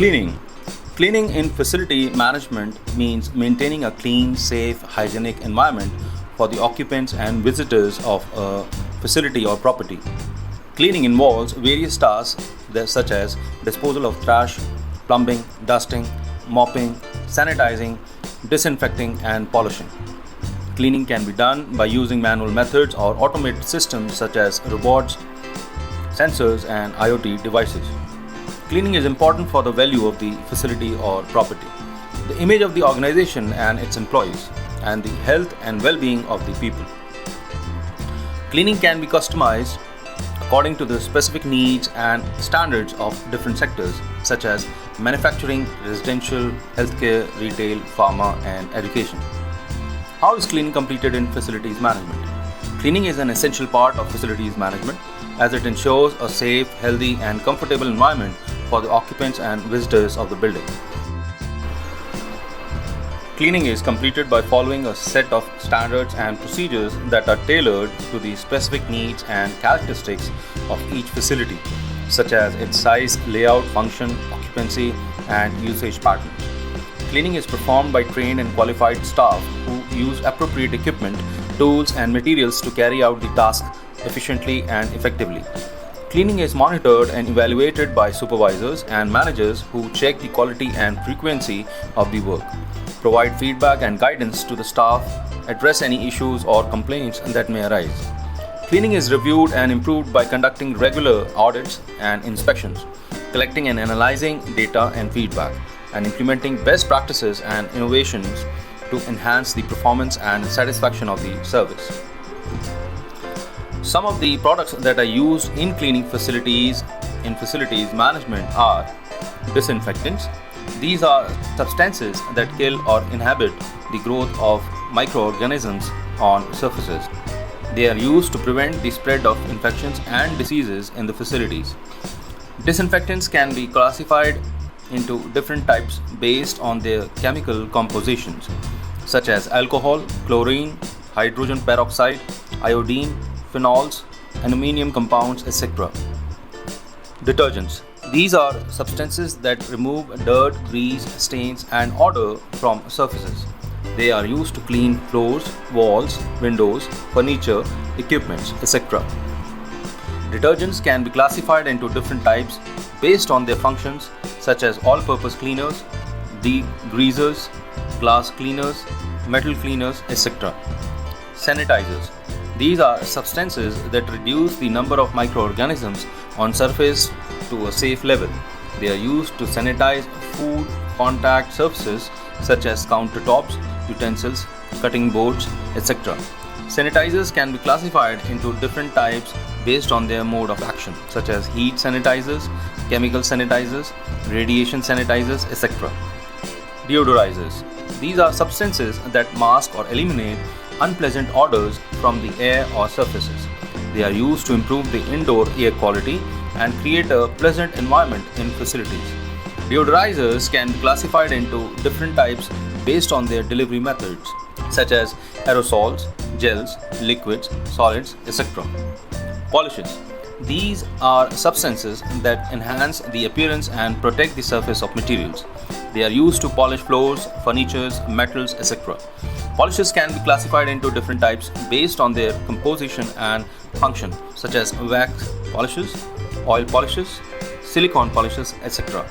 Cleaning. Cleaning in facility management means maintaining a clean, safe, hygienic environment for the occupants and visitors of a facility or property. Cleaning involves various tasks such as disposal of trash, plumbing, dusting, mopping, sanitizing, disinfecting, and polishing. Cleaning can be done by using manual methods or automated systems such as robots, sensors, and IoT devices. Cleaning is important for the value of the facility or property, the image of the organization and its employees, and the health and well-being of the people. Cleaning can be customized according to the specific needs and standards of different sectors such as manufacturing, residential, healthcare, retail, pharma, and education. How is cleaning completed in facilities management? Cleaning is an essential part of facilities management as it ensures a safe, healthy, and comfortable environment for the occupants and visitors of the building. Cleaning is completed by following a set of standards and procedures that are tailored to the specific needs and characteristics of each facility, such as its size, layout, function, occupancy, and usage patterns. Cleaning is performed by trained and qualified staff who use appropriate equipment, tools, and materials to carry out the task efficiently and effectively. Cleaning is monitored and evaluated by supervisors and managers who check the quality and frequency of the work, provide feedback and guidance to the staff, address any issues or complaints that may arise. Cleaning is reviewed and improved by conducting regular audits and inspections, collecting and analyzing data and feedback, and implementing best practices and innovations to enhance the performance and satisfaction of the service. Some of the products that are used in cleaning facilities in facilities management are disinfectants. These are substances that kill or inhibit the growth of microorganisms on surfaces. They are used to prevent the spread of infections and diseases in the facilities. Disinfectants can be classified into different types based on their chemical compositions, such as alcohol, chlorine, hydrogen peroxide, iodine, phenols, aluminum compounds, etc. Detergents. These are substances that remove dirt, grease, stains, and odor from surfaces. They are used to clean floors, walls, windows, furniture, equipments, etc. Detergents can be classified into different types based on their functions, such as all-purpose cleaners, degreasers, glass cleaners, metal cleaners, etc. Sanitizers. These are substances that reduce the number of microorganisms on surface to a safe level. They are used to sanitize food contact surfaces such as countertops, utensils, cutting boards, etc. Sanitizers can be classified into different types based on their mode of action, such as heat sanitizers, chemical sanitizers, radiation sanitizers, etc. Deodorizers. These are substances that mask or eliminate unpleasant odors from the air or surfaces. They are used to improve the indoor air quality and create a pleasant environment in facilities. Deodorizers can be classified into different types based on their delivery methods, such as aerosols, gels, liquids, solids, etc. Polishes. These are substances that enhance the appearance and protect the surface of materials. They are used to polish floors, furniture, metals, etc. Polishes can be classified into different types based on their composition and function, such as wax polishes, oil polishes, silicone polishes, etc.